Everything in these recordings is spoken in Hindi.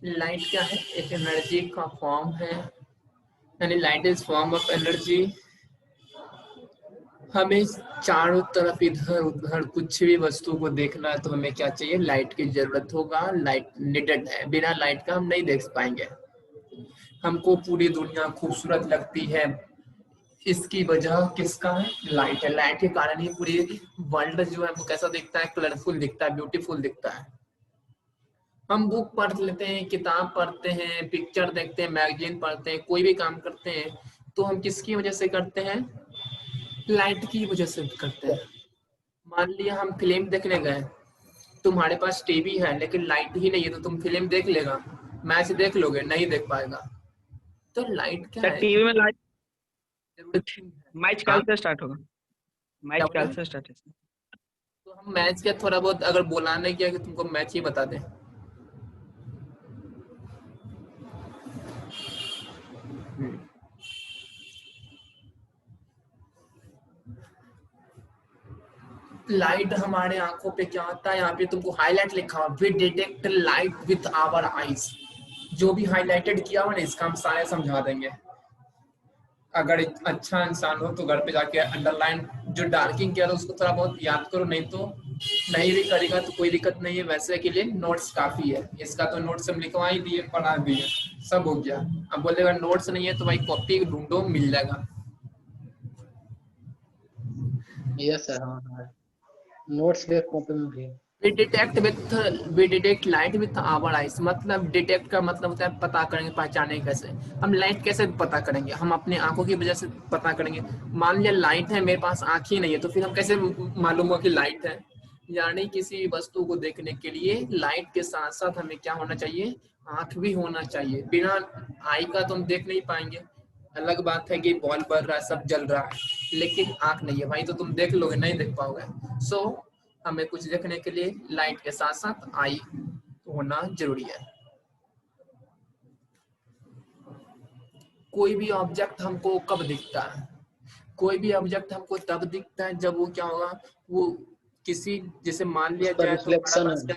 लाइट क्या है? एक एनर्जी का फॉर्म है, यानी light is form of energy. हमें चारों तरफ इधर उधर कुछ भी वस्तु को देखना है तो हमें क्या चाहिए? लाइट की जरूरत होगा। लाइट नीडेड है, बिना लाइट का हम नहीं देख पाएंगे। हमको पूरी दुनिया खूबसूरत लगती है, इसकी वजह किसका है? लाइट है। लाइट के कारण ही पूरी वर्ल्ड जो है वो कैसा दिखता है? कलरफुल दिखता है, ब्यूटीफुल दिखता है। हम बुक पढ़ लेते हैं, किताब पढ़ते हैं, पिक्चर देखते हैं, मैगजीन पढ़ते हैं, कोई भी काम करते हैं तो हम किसकी वजह से करते हैं? लाइट की वजह से करते हैं। मान लिया हम फिल्म देखने गए, तुम्हारे पास टीवी है लेकिन लाइट ही नहीं है तो तुम फिल्म देख लेगा? मैच देख लोगे? नहीं देख पाएगा। तो लाइट क्या सर है? टीवी में लाइट जरूरत है। मैच हाँ, कल से स्टार्ट होगा। क्या मैच बोला? कल से स्टार्ट है सर। तो हम मैच क्या थोड़ा बहुत अगर बुलाने किया कि तुमको मैच ही बता दें? लाइट हमारे आंखों पे क्या होता है? यहाँ पे तुमको हाईलाइट लिखा हुआ, we detect light with our eyes. जो भी हाईलाइटेड किया हुआ ना इसका हम सारे समझा देंगे। अगर एक अच्छा इंसान हो तो घर पे जाके अंडरलाइन जो डार्किंग किया था उसको थोड़ा बहुत याद करो, नहीं तो नहीं भी करेगा तो कोई दिक्कत नहीं है। वैसे के लिए नोट्स काफी है, इसका तो नोट्स हम लिखवा ही दिए, पढ़ा दिए, सब हो गया। अब बोलेगा नोट्स नहीं है तो भाई कॉपी ढूंढो, मिल जाएगा। यस सर, हाँ हाँ, नोट्स के कॉपी में भी है। We detect light with our eyes, मतलब डिटेक्ट का मतलब होता है पता करेंगे, पहचानेंगे कैसे। हम लाइट कैसे पता करेंगे? हम अपने आंखों की वजह से पता करेंगे। मान लिया लाइट है, मेरे पास आंख ही नहीं है तो फिर हम कैसे मालूम हुआ कि लाइट है? यानी किसी वस्तु को देखने के लिए लाइट के साथ साथ हमें क्या होना चाहिए? आंख भी होना चाहिए। बिना आई का तो हम देख नहीं पाएंगे। अलग बात है कि बॉल बढ़ रहा है, सब जल रहा है, लेकिन आंख नहीं है भाई तो तुम देख लोगे? नहीं देख पाओगे। सो हमें कुछ देखने के लिए लाइट के साथ साथ आई होना जरूरी है। कोई भी ऑब्जेक्ट हमको कब दिखता है? कोई भी ऑब्जेक्ट हमको तब दिखता है जब वो क्या होगा? वो किसी, जैसे मान उस लिया पर जाए तो हमारा रिफ्लेक्शन पास क्या,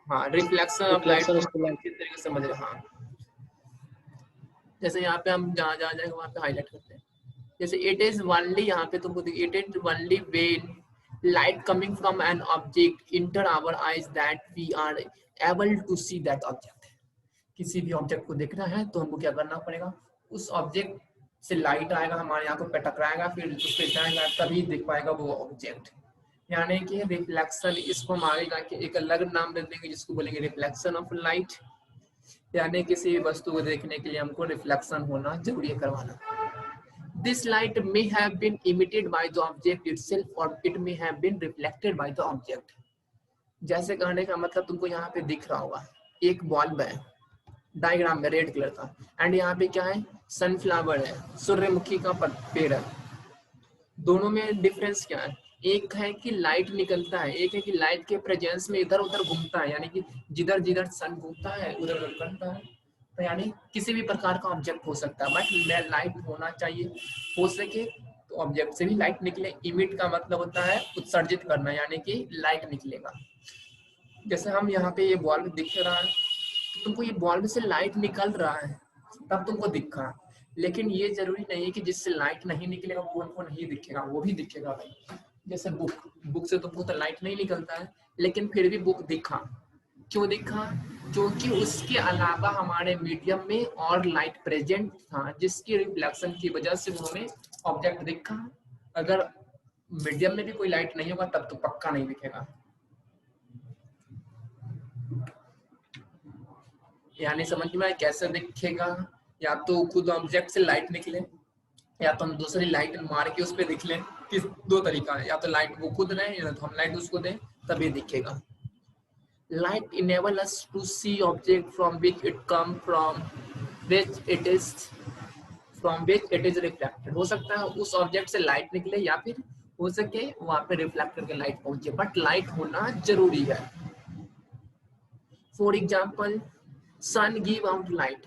हाँ, रिफ्लेक्शन ऑफ लाइट रिफ्लेक्शन को उस पर हम किस तरीके से समझ रहे हैं? हाँ, जैसे यहाँ पे हम जहाँ जहाँ जाएंगे वहाँ पे हाईलाइट करते हैं। जैसे इट इज ओनली, यहाँ पे तुमको it is only when light coming from an object enter our eyes that we are able to see that object। किसी भी ऑब्जेक्ट को देखना है तो हमको क्या करना पड़ेगा? उस ऑब्जेक्ट से लाइट आएगा, हमारे आंखों पे टकराएगा, फिर उस पे जाएगा, तभी दिख पाएगा वो ऑब्जेक्ट। यानी कि रिफ्लेक्शन, इसको हम आगे जाके एक अलग नाम दे देंगे जिसको बोलेंगे रिफ्लेक्शन ऑफ लाइट। यानी किसी भी वस्तु को देखने के लिए हमको रिफ्लेक्शन होना जरूरी है, करवाना। This light may have been emitted by the object itself or it may have been reflected by the object। जैसे कहने का मतलब तुमको यहाँ पे दिख रहा होगा एक बल्ब है डायग्राम में रेड कलर का, एंड यहाँ पे क्या है? सनफ्लावर है, सूर्यमुखी का पेड़ है। दोनों में डिफरेंस क्या है? एक है कि लाइट निकलता है, एक है कि लाइट के प्रेजेंस में इधर उधर घूमता है, यानी कि जिधर जिधर सन घूमता है उधर उधर करता है। तो यानी किसी भी प्रकार का ऑब्जेक्ट हो सकता है, बट लाइट होना चाहिए। हो सके तो ऑब्जेक्ट से भी लाइट निकले। इमिट का मतलब होता है उत्सर्जित करना, यानी कि लाइट निकलेगा। जैसे हम यहाँ पे ये बल्ब दिख रहा है तो तुमको ये बल्ब से लाइट निकल रहा है तब तुमको दिखा, लेकिन ये जरूरी नहीं है कि जिससे लाइट नहीं निकलेगा वो उनको नहीं दिखेगा, वो भी दिखेगा भाई। जैसे बुक से तुमको तो लाइट नहीं निकलता है, लेकिन फिर भी बुक दिखा। क्यों दिखा? क्योंकि उसके अलावा हमारे मीडियम में और लाइट प्रेजेंट था, जिसकी रिफ्लेक्शन की वजह से वो हमें ऑब्जेक्ट दिखा। अगर मीडियम में भी कोई लाइट नहीं होगा तब तो पक्का नहीं दिखेगा। यानी समझ में कैसे दिखेगा? या तो खुद ऑब्जेक्ट से लाइट निकले, या तो हम दूसरी लाइट मार के उस पर दिख लें। किस दो तरीका है, या तो लाइट वो खुद दें या तो हम लाइट उसको दें, तभी दिखेगा। Light enable us to see object from which it come from which it is from which it is reflected। हो सकता है उस ऑब्जेक्ट से लाइट निकले या फिर हो सके वहां पे रिफ्लेक्ट करके लाइट पहुंचे, बट लाइट होना जरूरी है। For example sun give out light.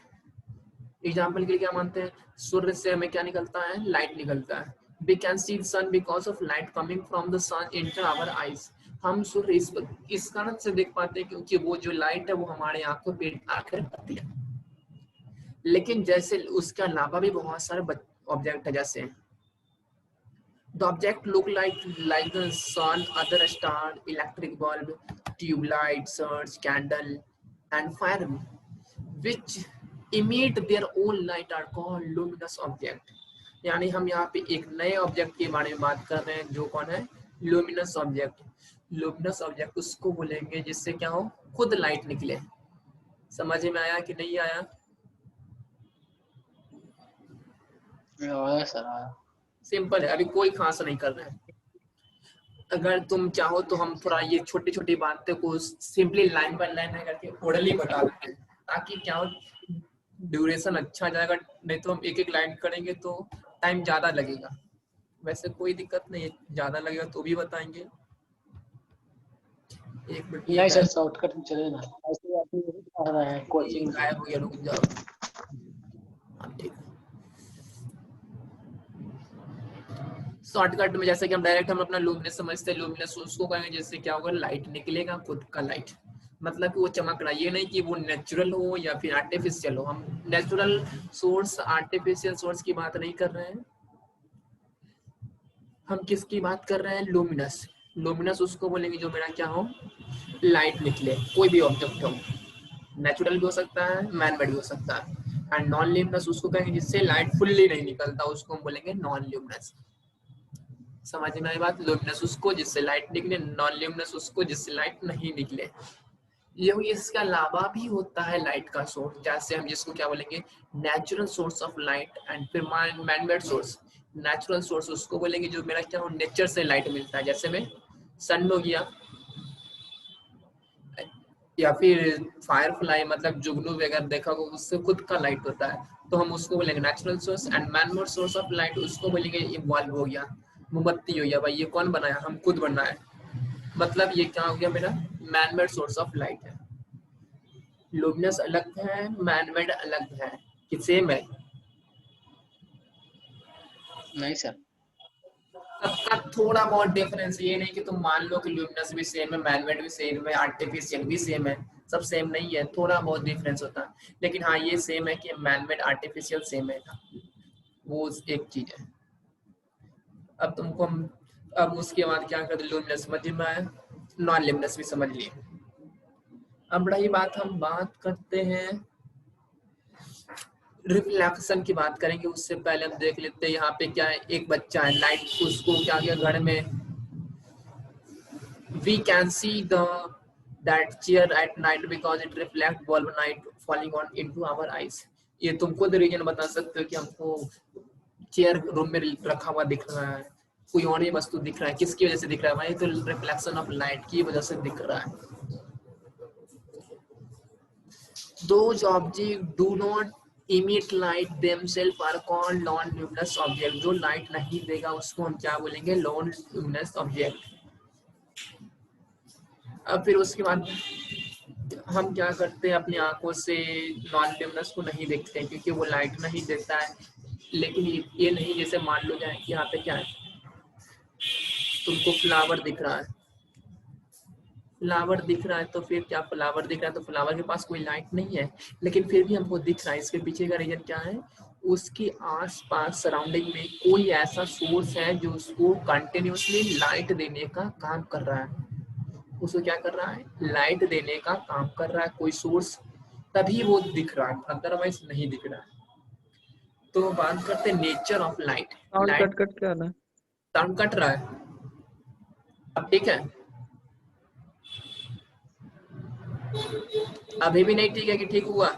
Example के लिए क्या मानते हैं? सूर्य से हमें क्या निकलता है? लाइट निकलता है। We can see the sun because of light coming from the sun into our eyes। हम सूर्य इस कारण से देख पाते हैं क्योंकि वो जो लाइट है वो हमारे आंखों पे आकर पड़ती है। लेकिन जैसे उसके अलावा भी बहुत सारे ऑब्जेक्ट है, जैसे the object look like the sun, other star, electric bulb, tube light, search, candle, and fire, which emit their own light are called luminous object। यानी हम यहाँ पे एक नए ऑब्जेक्ट के बारे में बात कर रहे हैं जो कौन है, लुमिनस ऑब्जेक्ट। लुमिनस ऑब्जेक्ट उसको बोलेंगे जिससे क्या हो, खुद लाइट निकले। समझ में आया कि नहीं आया? आया सर आया। सिंपल है, अभी कोई खास नहीं कर रहे हैं। अगर तुम चाहो तो हम थोड़ा ये छोटी छोटी बातें को सिंपली लाइन बाय लाइन करके ओरली बता देते हैं, ताकि क्या हो, ड्यूरेशन अच्छा जाएगा। नहीं तो हम एक एक लाइन करेंगे तो टाइम ज्यादा लगेगा। वैसे कोई दिक्कत नहीं है, ज्यादा लगेगा तो भी बताएंगे। एक मिनट नहीं सर, शॉर्टकट में चले ना, ऐसे आप नहीं बता रहे हैं कोचिंग गायब हो गया, रुक जाओ। हाँ, ठीक है। शॉर्टकट में जैसे कि हम डायरेक्ट हम अपना लुमिनस समझते हैं, लुमिनस उसको कहेंगे जैसे क्या होगा, लाइट निकलेगा खुद का लाइट, मतलब कि वो चमक रहा है। ये नहीं कि वो नेचुरल हो या फिर आर्टिफिशियल हो। हम नेचुरल सोर्स आर्टिफिशियल सोर्स की बात नहीं कर रहे हैं, हम किसकी बात कर रहे हैं, लुमिनस। लुमिनस उसको बोलेंगे जो मेरा क्या हो, लाइट निकले, कोई भी ऑब्जेक्ट हो, नेचुरल भी हो सकता है, मैन मेड भी हो सकता है। एंड नॉन ल्यूमिनस उसको कहेंगे जिससे लाइट फुल्ली नहीं निकलता, उसको हम बोलेंगे नॉन ल्यूमिनस। समझ में आई बात? लुमिनस उसको जिससे लाइट निकले, नॉन ल्यूमिनस उसको जिससे लाइट नहीं निकले। ये इसके अलावा भी होता है लाइट का सोर्स, जैसे हम जिसको क्या बोलेंगे, natural source of light. And फिर man made source. Natural source उसको बोलेंगे जो मेरा क्या हो, नेचर से लाइट मिलता है, जैसे में सन हो गया, या फिर फायरफ्लाई मतलब जुगनू वगैरह देखा होगा, उससे खुद का लाइट होता है, तो हम उसको बोलेंगे natural source. And man made source of light उसको बोलेंगे इवॉल्व हो गया, मोमबत्ती हो गया, भाई ये कौन बनाया, हम खुद बनाए, मतलब ये क्या हो गया, मेरा man made source of light है। लुमिनस अलग है, मैन मेड अलग है, कि सेम है? नहीं सर, सबका थोड़ा बहुत डिफरेंस, ये नहीं कि तुम मान लो कि लुमिनस भी सेम है, मैन मेड भी सेम है, आर्टिफिशियल भी सेम है, सब सेम नहीं है, थोड़ा बहुत डिफरेंस होता है। लेकिन हाँ ये सेम है कि मैन मेड आर्टिफिशियल सेम है, वो एक चीज है। अब तुमको अब उसके बाद क्या करते, लुमिनस समझ में आया, नॉन लुमिनस भी समझ लिए। अब रही बात, हम बात करते हैं रिफ्लेक्शन की बात करेंगे, उससे पहले हम देख लेते हैं यहाँ पे क्या है, एक बच्चा है, लाइट उसको क्या किया घर में, we can see that chair at night because it reflect bulb light falling on into our eyes। ये तुम खुद रीजन बता सकते हो कि हमको चेयर रूम में रखा हुआ दिख रहा है, कोई और ही वस्तु दिख रहा है, किसकी वजह से दिख रहा है भाई, तो रिफ्लेक्शन ऑफ लाइट की वजह से दिख रहा है। Those objects do not emit light themselves are called non-luminous object। जो लाइट नहीं देगा उसको हम क्या बोलेंगे, non-luminous object। अब फिर उसके बाद हम क्या करते हैं, अपनी आंखों से नॉन ल्यूमिनस को नहीं देखते हैं क्योंकि वो लाइट नहीं देता है। लेकिन ये नहीं, जैसे मान लो जाए कि यहाँ पे क्या है, तुमको फ्लावर दिख रहा है, फ्लावर दिख रहा है, तो फिर क्या, फ्लावर दिख रहा है तो फ्लावर के पास कोई लाइट नहीं है, लेकिन फिर भी हमको दिख रहा है। इसके पीछे का रीजन क्या है, उसके आसपास सराउंडिंग में कोई ऐसा सोर्स है जो उसको कंटिन्यूअसली लाइट देने का काम कर रहा है। उसको क्या कर रहा है, लाइट देने का काम कर रहा है कोई सोर्स, तभी वो दिख रहा है, अदरवाइज नहीं दिख रहा है। तो बात करते हैं nature of light. Sound light cut क्या ना, साउंड कट रहा है, अब ठीक है? अभी भी नहीं ठीक है कि ठीक हुआ?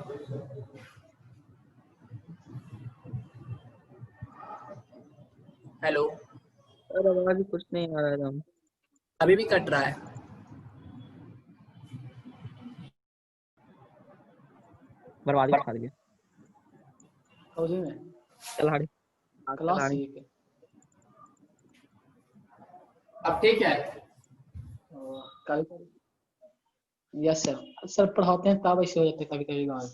हेलो, सर आवाज ही कुछ नहीं आ रहा है एकदम, अभी भी कट रहा है? बर्बादी खा दिया। समझे में कलाड़ी क्लास कलाड़ी ठीक है। अब ठीक है? कल यस सर, सर पढ़ाते हैं तब ऐसे हो जाते कभी कभी गाँव।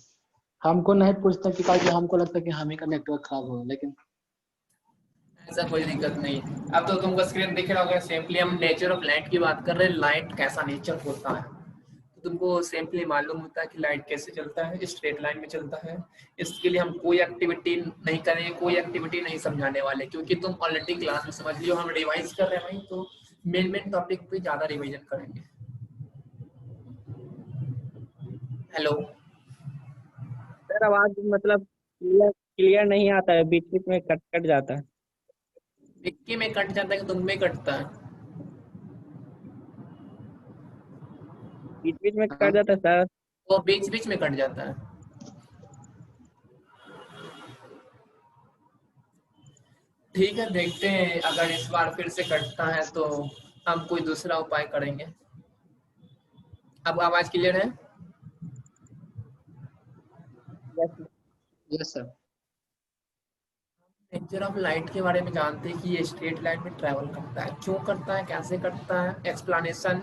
हमको नहीं पूछते कि हमको लगता है कि हमें का नेटवर्क खराब हो, लेकिन ऐसा कोई दिक्कत नहीं। अब तो तुमको स्क्रीन दिख रहा होगा, सिंपली हम नेचर ऑफ लाइट की बात कर रहे हैं, लाइट कैसा नेचर होता है। तो तुमको सिंपली मालूम होता है कि लाइट कैसे चलता है, स्ट्रेट लाइन में चलता है। इसके लिए हम कोई एक्टिविटी नहीं करेंगे, कोई एक्टिविटी नहीं समझाने वाले, क्योंकि तुम ऑलरेडी क्लास में समझ लियो। हम रिवाइज कर रहे हैं भाई, तो मेन मेन टॉपिक पे ज्यादा रिवीजन करेंगे। हेलो, सर आवाज मतलब क्लियर क्लियर नहीं आता है, बीच बीच में कट कट जाता है। विक्की में कट जाता है कि तुम में कटता है? बीच बीच में हाँ कट जाता है सर। वो बीच बीच में कट जाता है। ठीक है, देखते हैं, अगर इस बार फिर से कटता है तो हम कोई दूसरा उपाय करेंगे। अब आवाज क्लियर है? Yes yes sir. Nature of light के बारे में जानते हैं कि ये स्ट्रेट लाइन में ट्रैवल करता है, क्यों करता है, कैसे करता है, एक्सप्लेनेशन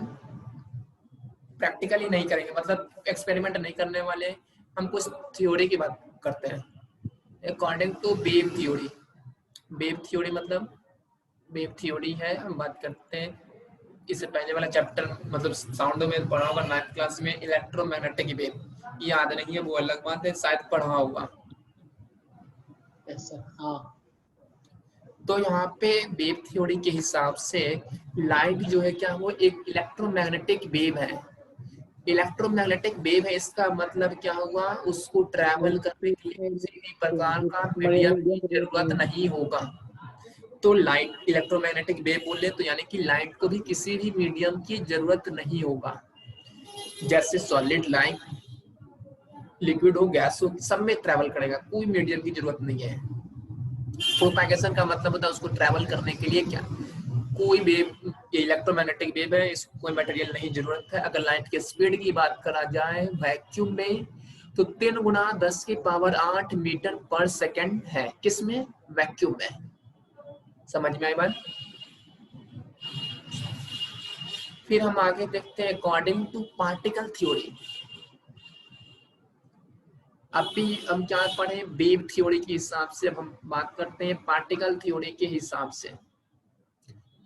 प्रैक्टिकली नहीं करेंगे, मतलब एक्सपेरिमेंट नहीं करने वाले। हम कुछ थ्योरी की बात करते हैं according to wave theory. Wave theory मतलब, वेव थ्योरी है, हम बात करते हैं। इससे पहले वाला चैप्टर मतलब साउंड में पढ़ा होगा 9th क्लास में, इलेक्ट्रोमैग्नेटिक वेव। याद नहीं है वो अलग बात है, शायद पढ़ा होगा। Yes sir. हाँ तो यहाँ पे वेव थ्योरी के हिसाब से लाइट जो है क्या, वो एक इलेक्ट्रोमैग्नेटिक वेव है। इलेक्ट्रोमैग्नेटिक वेव है, इसका मतलब क्या हुआ, उसको ट्रैवल करने के लिए किसी भी प्रकार का मीडियम की जरूरत नहीं होगा। तो लाइट इलेक्ट्रोमैग्नेटिक वेव बोले तो यानी कि लाइट को भी किसी भी मीडियम की जरूरत नहीं होगा। जैसे सॉलिड लाइट, लिक्विड हो, गैस हो, सब में ट्रैवल करेगा, कोई मीडियम की जरूरत नहीं है। प्रोपैगेशन का मतलब होता है उसको ट्रैवल करने के लिए क्या, कोई वेव, ये इलेक्ट्रोमैग्नेटिक वेव है, इसको कोई मटेरियल नहीं जरूरत है। अगर लाइट के स्पीड की बात करा जाए वैक्यूम में, तो 3 गुना 10 की पावर 8 मीटर पर सेकंड है। किसमें? वैक्यूम में। समझ में आई बात? फिर हम आगे देखते हैं अकॉर्डिंग टू पार्टिकल थ्योरी। अभी हम क्या पढ़े, वेव थ्योरी के हिसाब से। अब हम बात करते हैं पार्टिकल थ्योरी के हिसाब से।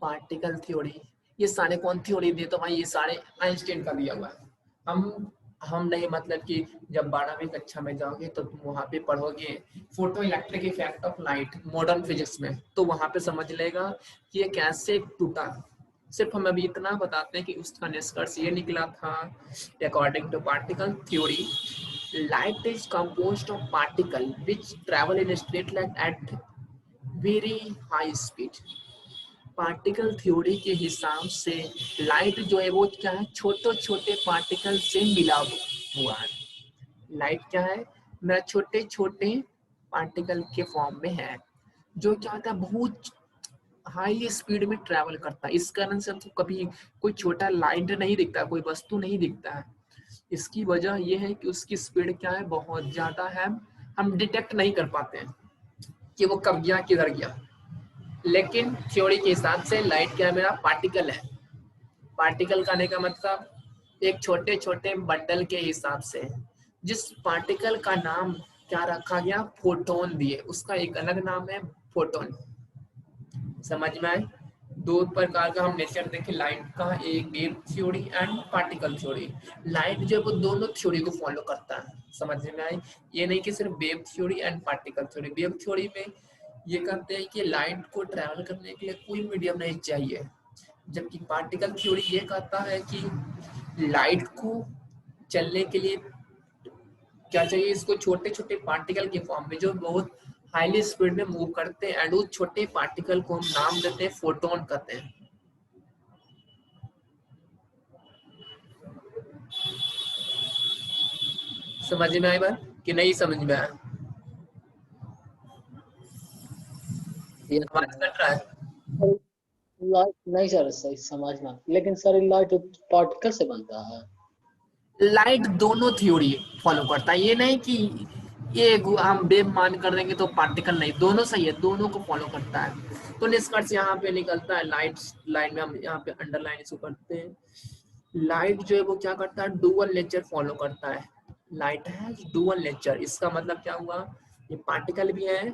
पार्टिकल थ्योरी, ये सारे कौन थ्योरी दिए? तो भाई ये सारे आइंस्टाइन का दिया हुआ है। हम नहीं, मतलब कि जब 12वीं कक्षा में जाओगे तो तुम वहां पे पढ़ोगे photo electric effect of light modern physics में, तो वहां पे समझ लेगा कि ये कैसे टूटा। सिर्फ हम अभी इतना बताते हैं कि उसका निष्कर्ष ये निकला था according to particle theory, light is composed of particle which travel in a straight line at very high speed। Particle theory के हिसाब से लाइट जो है वो क्या है, छोटे छोटे पार्टिकल से मिला हुआ है। लाइट क्या है, मेरा छोटे छोटे पार्टिकल के फॉर्म में है, जो क्या होता है, बहुत हाई स्पीड में ट्रैवल करता है। इस कारण से हमको कभी कोई छोटा लाइट नहीं दिखता, कोई वस्तु नहीं दिखता है। इसकी वजह यह है कि उसकी स्पीड क्या है, बहुत ज्यादा है। हम डिटेक्ट नहीं कर पाते हैं कि वो कब गया, किधर गया। लेकिन थ्योरी के हिसाब से लाइट क्या है, मेरा पार्टिकल है। पार्टिकल का आने का मतलब एक छोटे छोटे बंडल के हिसाब से, जिस पार्टिकल का नाम क्या रखा गया, फोटोन दिए, उसका एक अलग नाम है फोटोन। समझ में आए? दो प्रकार का हम नेचर देखें लाइट का, एक wave theory and particle theory. Light जो है वो दोनों थ्योरी को फॉलो करता है। समझ में आए? ये नहीं कि सिर्फ wave theory and particle theory. Wave theory में ये कहते हैं कि लाइट को ट्रैवल करने के लिए कोई मीडियम नहीं चाहिए, जबकि पार्टिकल थ्योरी ये कहता है कि लाइट को चलने के लिए क्या चाहिए, इसको छोटे छोटे पार्टिकल के फॉर्म में जो बहुत हाईली स्पीड में मूव करते हैं, एंड उस छोटे पार्टिकल को हम नाम देते हैं फोटोन कहते हैं। समझ में आई बात कि नहीं समझ में आया? यस आवाज कट रहा है? सर। लाइट नहीं सर, सही समझना, लेकिन सर लाइट पार्टिकल से बनता है। लाइट दोनों थ्योरी फॉलो करता है, ये नहीं कि ये हम वेव मान कर देंगे तो पार्टिकल नहीं, दोनों सही है, दोनों को फॉलो करता है। तो निष्कर्ष यहाँ पे निकलता है, लाइट लाइन में हम यहाँ पे अंडरलाइन इसको करते हैं। लाइट जो है वो क्या करता है, डुअल नेचर फॉलो करता है। लाइट है डुअल नेचर, इसका मतलब क्या हुआ, ये पार्टिकल भी है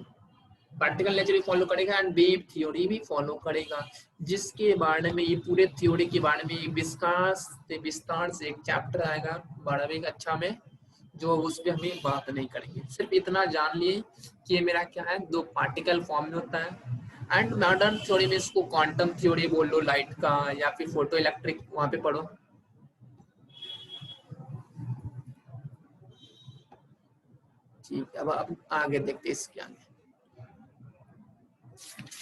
पार्टिकल नेचर भी फॉलो करेगा एंड वेव थ्योरी भी फॉलो करेगा, जिसके बारे में ये पूरे थ्योरी के बारे में विस्तार से एक चैप्टर आएगा 12वीं कक्षा में, जो उस पर हमें बात नहीं करेंगे। सिर्फ इतना जान लिए कि ये मेरा क्या है, दो पार्टिकल फॉर्म में होता है। एंड मॉडर्न थ्योरी में इसको क्वांटम थ्योरी बोल लो लाइट का, या फिर फोटो इलेक्ट्रिक, वहां पे पढ़ो। ठीक है, अब आगे देखते हैं इसके आगे।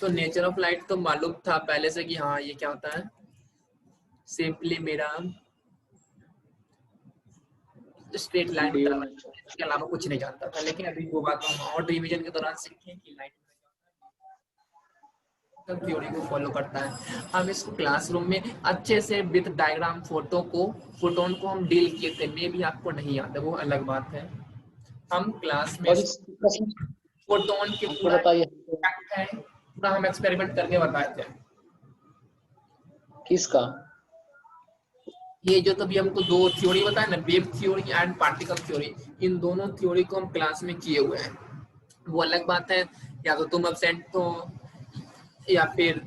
तो नेचर ऑफ लाइट तो मालूम था पहले से कि हाँ ये क्या होता है, सिंपली मेरा स्ट्रेट लाइन होता है, इसके अलावा कुछ नहीं जानता था। लेकिन अभी वो बात हम और रिवीजन के दौरान सीखे कि लाइट थ्योरी को फॉलो करता है। हम इसको क्लासरूम में अच्छे से विद डायग्राम फोटोन को हम डील किए थे, मे भी आपको नहीं आता, वो अलग बात है। हम क्लास में और इस प्रश्न फोटोन के हमको पूरा बताइए है, पूरा हम एक्सपेरिमेंट करके बताए थे। किसका? ये जो तभी हमको दो थ्योरी बताया ना, wave theory and particle theory, इन दोनों थ्योरी को हम क्लास में किए हुए हैं। वो अलग बात है, या तो तुम एब्सेंट हो या फिर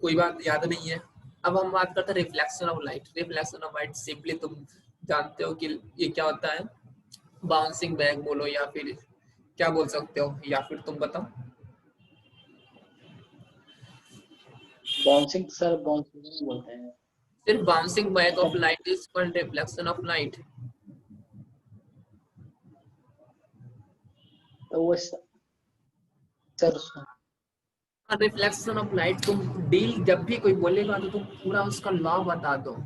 कोई बात याद नहीं है। अब हम बात करते हैं reflection of light. Reflection of light simply तुम जानते हो कि ये क्या होता है, बाउंसिंग बैक बोलो या फिर क्या बोल सकते हो, या फिर तुम बताओ। बाउंसिंग, सर बाउंसिंग बोलते हैं। सिर्फ bouncing back of light is called reflection of light. तो वो सर रिफ्लेक्शन ऑफ लाइट तुम डील जब भी कोई बोलेगा तो तुम पूरा उसका लॉ बता दो।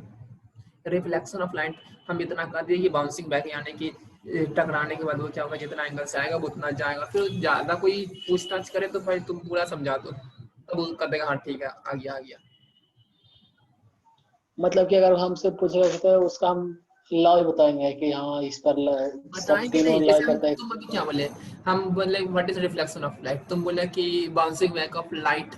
रिफ्लेक्शन ऑफ लाइट हम इतना कर दिए कि बाउंसिंग बैक, यानी कि टकराने के बाद वो क्या होगा, जितना एंगल से आएगा वो उतना जाएगा। फिर ज्यादा कोई पूछताछ करे तो भाई तुम पूरा समझा दो, तब वो कर देगा हाँ ठीक है आ गया आ गया। मतलब कि अगर हमसे पूछेगा तो उसका हम लॉ ही बताएंगे कि हाँ इस पर सब बताएंगे तीनों नहीं, लॉ जैसे हम करता है। तुम अभी क्या बोले, हम बोले what is reflection of light, तुम बोले कि bouncing back of light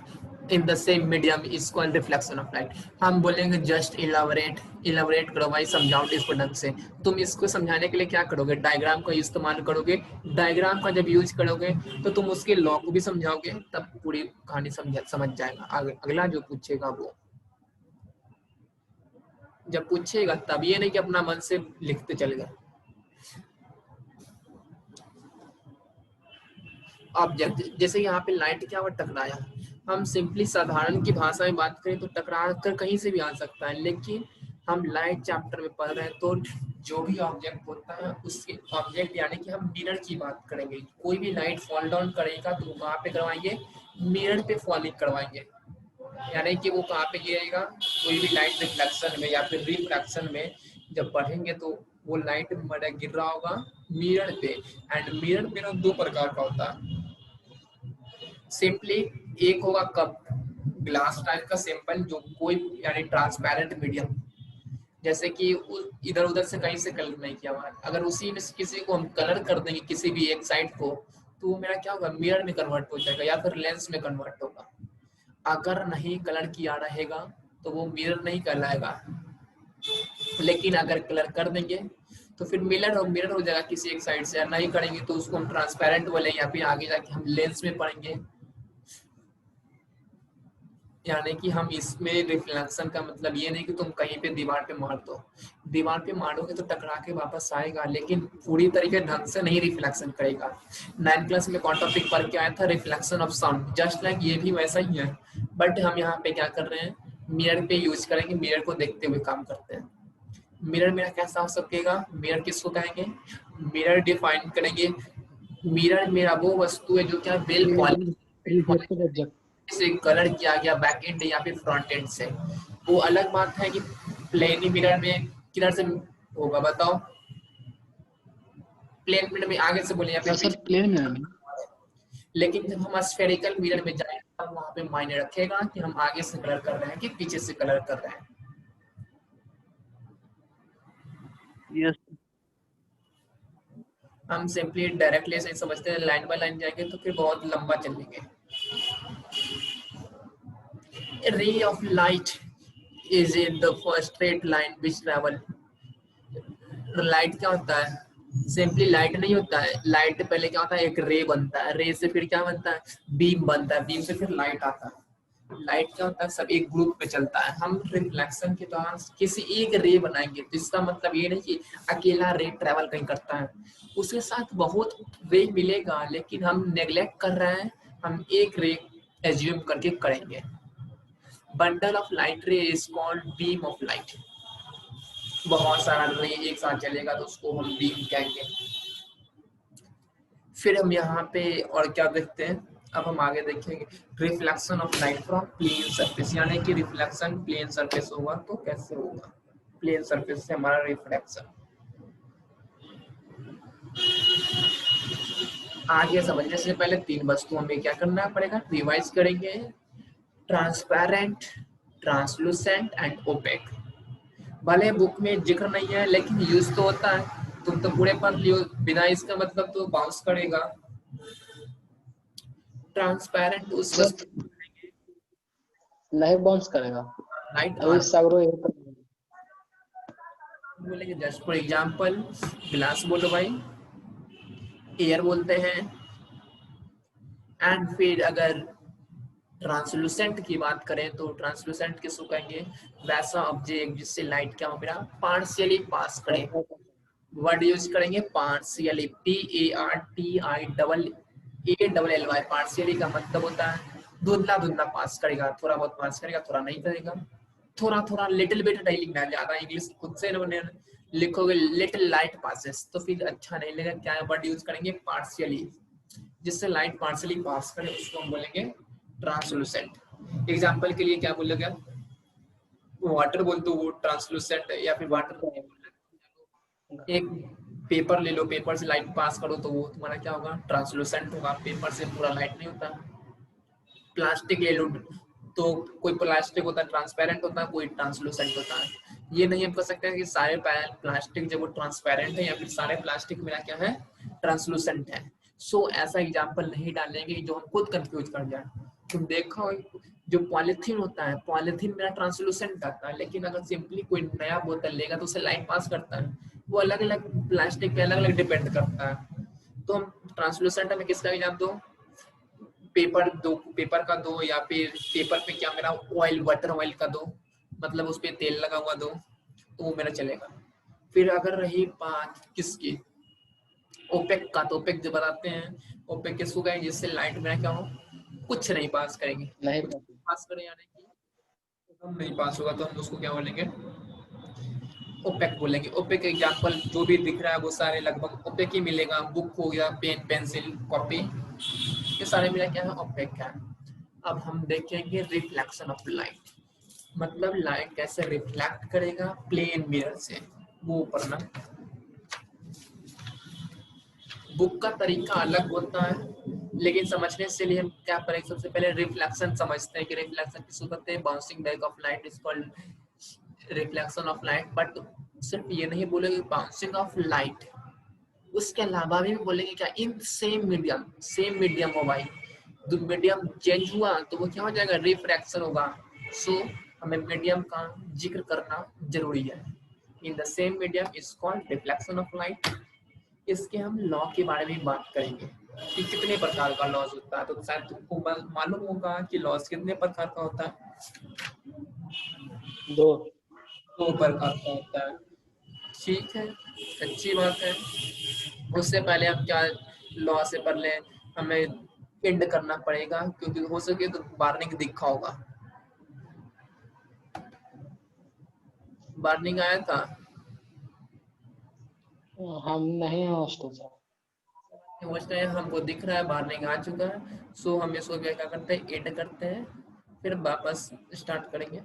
in the same medium is called reflection of light. हम बोलेंगे जस्ट इलाबोरेट करो भाई, समझाओ इसको ढंग से। तुम इसको समझाने के लिए क्या करोगे, डायग्राम का इस्तेमाल करोगे। डायग्राम का जब यूज करोगे तो तुम उसके लॉ को भी समझाओगे, तब पूरी कहानी समझ जाएगा। अगला जो पूछेगा वो जब पूछेगा तब ये नहीं कि अपना मन से लिखते चले गए। ऑब्जेक्ट जैसे यहाँ पे लाइट क्या हुआ, टकराया। हम सिंपली साधारण की भाषा में बात करें तो टकरा कर कहीं से भी आ सकता है, लेकिन हम लाइट चैप्टर में पढ़ रहे हैं तो जो भी ऑब्जेक्ट होता है उसके ऑब्जेक्ट यानी कि हम मिरर की बात करेंगे। कोई भी लाइट फॉल डाउन करेगा तो वहां पे करवाएंगे, मिरर पे फॉलिंग करवाएंगे, यानी कि वो कहाँ पे गिरेगा, कोई भी लाइट रिफ्लेक्शन में या फिर रिफ्रैक्शन में जब पढ़ेंगे तो वो लाइट गिर रहा होगा मिरर पे। एंड मिरर दो प्रकार का होता है सिंपली। एक होगा कप, ग्लास टाइप का सिंपल, जो कोई यानी ट्रांसपेरेंट मीडियम, जैसे कि इधर उधर से कहीं से कलर नहीं किया हुआ है। अगर उसी में किसी को हम कलर कर देंगे किसी भी एक साइड को, तो वो मेरा क्या होगा, मिरर में कन्वर्ट हो जाएगा या फिर लेंस में कन्वर्ट होगा। अगर नहीं कलर किया रहेगा तो वो मिरर नहीं कहलाएगा, लेकिन अगर कलर कर देंगे तो फिर मिरर हो जाएगा किसी एक साइड से। नहीं करेंगे तो उसको हम ट्रांसपेरेंट बोले, या फिर आगे जाके हम लेंस में पढ़ेंगे। यानी कि हम इसमें रिफ्लेक्शन का मतलब ये नहीं कि तुम कहीं पे दीवार पे मार दो, दीवार पे मारोगे तो टकरा के वापस आएगा, लेकिन पूरी तरीके ढंग से नहीं रिफ्लेक्शन करेगा। 9th क्लास में कौन टॉपिक पढ़ के आया था, reflection of sound. Just like ये भी वैसा ही है, बट हम यहाँ पे क्या कर रहे हैं, मिरर पे यूज करेंगे, मिरर को देखते हुए काम करते हैं। मिरर मेरा कैसा हो सकेगा, मिरर किसको कहेंगे, मिरर डिफाइन करेंगे। मिरर मेरा वो वस्तु है जो क्या वेल रिफ्लेक्टेड ऑब्जेक्ट। से कलर किया गया बैक एंड या फिर फ्रंट एंड से। वो अलग बात है कि प्लेन मिरर में किधर से होगा बताओ, प्लेन मिरर में आगे से बोले या फिर सर प्लेन में लेकिन जब हम स्फेरिकल मिरर में जाएंगे तब वहां पे मायने रखेगा कि हम आगे से कलर कर रहे हैं कि पीछे से कलर कर रहे हैं। यस हम सिंपली डायरेक्टली से समझते हैं, लाइन बाय लाइन जाएंगे तो फिर बहुत लंबा चलेंगे। A ray of light is in the first straight line which travel। Light क्या होता है, सिंपली लाइट नहीं होता है, लाइट पहले क्या होता है, एक रे बनता है, रे से फिर क्या बनता है, बीम बनता है, बीम से फिर लाइट आता है। लाइट क्या होता है, सब एक ग्रुप पे चलता है। हम रिफ्लेक्शन के दौरान किसी एक रे बनाएंगे तो इसका मतलब ये नहीं कि अकेला रे ट्रेवल कहीं करता है, उसके साथ बहुत रे मिलेगा, लेकिन हम नेग्लेक्ट कर रहे हैं, हम एक रे एज्यूम करके करेंगे। बंडल ऑफ लाइट रे is called beam of light. बहुत सारा रे एक साथ चलेगा तो उसको हम बीम कहेंगे। फिर हम यहाँ पे और क्या देखते हैं, अब हम आगे देखेंगे reflection of light from plane surface, यानी कि रिफ्लेक्शन प्लेन सरफेस होगा तो कैसे होगा, प्लेन सरफेस से हमारा रिफ्लेक्शन। आगे समझने से पहले तीन वस्तुओं में क्या करना पड़ेगा, रिवाइज करेंगे। Transparent, translucent and opaque. भले बुक में जिक्र नहीं है लेकिन यूज तो होता है, तुम तो पूरे पढ़ लियो, बिना इसका मतलब तो बाउंस करेगा। ट्रांसपेरेंट उस सर वस्तु नहीं बाउंस करेगा, लाइट अभी सगरो यही पर बोलेंगे। जस्ट फॉर एग्जांपल ग्लास बोलो भाई, एयर बोलते हैं। एंड फिर अगर ट्रांसलूसेंट की बात करें तो ट्रांसलूसेंट किसको कहेंगे, वैसा ऑब्जेक्ट जिससे लाइट क्या हो मेरा पार्शियली पास करे। वर्ड यूज करेंगे पार्शियली, PARTIALLY। पार्शियली का मतलब होता है धुंधला धुंधला पास करेगा, थोड़ा बहुत पास करेगा, थोड़ा नहीं करेगा, थोड़ा थोड़ा लिटिल बिट नहीं लिखना, ज्यादा इंग्लिश खुद से लिखोगे लिटिल लाइट पासेस तो फिर अच्छा नहीं लगेगा। क्या वर्ड यूज करेंगे, पार्शियली, जिससे लाइट पार्शियली पास करे उसको हम बोलेंगे ट्रांसलूसेंट। एग्जांपल के लिए क्या बोलेगा, वाटर बोल दो वो ट्रांसलूसेंट है, या फिर वाटर एक पेपर ले लो, पेपर से लाइट पास करो तो वो तुम्हारा क्या होगा, ट्रांसलूसेंट होगा, पेपर से पूरा लाइट नहीं होता। प्लास्टिक ले लो तो कोई प्लास्टिक होता है ट्रांसपेरेंट होता है, कोई ट्रांसलूसेंट होता है। ये नहीं हम कह सकते हैं कि सारे प्लास्टिक जब वो ट्रांसपेरेंट है या फिर सारे प्लास्टिक मेरा क्या है, ट्रांसलूसेंट है। सो ऐसा एग्जाम्पल नहीं डालेंगे जो हम खुद कंफ्यूज कर जाए। तुम देखो जो पॉलिथीन होता है, पॉलिथीन मेरा ट्रांसलूसेंट आता है, लेकिन अगर सिंपली कोई नया बोतल लेगा तो उसे लाइट पास करता है। वो अलग अलग प्लास्टिक पे अलग अलग डिपेंड करता है। तो हम ट्रांसलूसेंट में किसका एग्जाम दो, पेपर दो, पेपर का दो, या फिर पेपर पे क्या मेरा ऑयल, वाटर ऑयल का दो, मतलब उस पर तेल लगा हुआ दो तो वो मेरा चलेगा। फिर अगर रही बात किसकी, ओपेक का, तो ओपेक जो बताते हैं, ओपेक किसको कहेंगे, जिससे लाइट मेरा क्या हो, कुछ नहीं पास करेंगे, नहीं कुछ पास करें यानी कि हम नहीं पास होगा तो हम उसको क्या बोलेंगे, ओपेक बोलेंगे। ओपेक एग्जांपल जो भी दिख रहा है वो सारे लगभग ओपेक ही मिलेगा, बुक हो गया, पेन पेंसिल कॉपी, ये सारे मेरा क्या है, ओपेक है। अब हम देखेंगे रिफ्लेक्शन ऑफ लाइट, मतलब लाइट कैसे रिफ्लेक्ट करेगा प्लेन मिरर से, वो पढ़ना। बुक का तरीका अलग होता है लेकिन समझने से लिए हम क्या करेंगे, सबसे पहले रिफ्लेक्शन समझते हैं कि रिफ्लेक्शन किसको कहते हैं, bouncing back of light is called reflection of light. But सिर्फ ये नहीं बोलेंगे बाउंसिंग ऑफ लाइट, उसके अलावा भी बोलेंगे क्या, in same medium, same medium हो भाई, जो मीडियम चेंज हुआ तो वो क्या हो जाएगा, रिफ्रैक्शन होगा। सो हमें मीडियम का जिक्र करना जरूरी है। In the same medium is called reflection of light. इसके हम लॉ के बारे में बात करेंगे कि कितने प्रकार का लॉज होता है, तो शायद तुमको मालूम होगा कि लॉज कितने प्रकार का होता है, दो दो प्रकार का होता है। ठीक है, अच्छी बात है। उससे पहले हम क्या लॉ से पढ़ लें, हमें एंड करना पड़ेगा क्योंकि हो सके तो वार्निंग दिखा होगा, वार्निंग आया था, हम नहीं हॉस्टल सर। समझते हैं हमको दिख रहा है वार्निंग आ चुका है। सो हम इसको क्या करते हैं, एंड करते हैं, फिर वापस स्टार्ट करेंगे।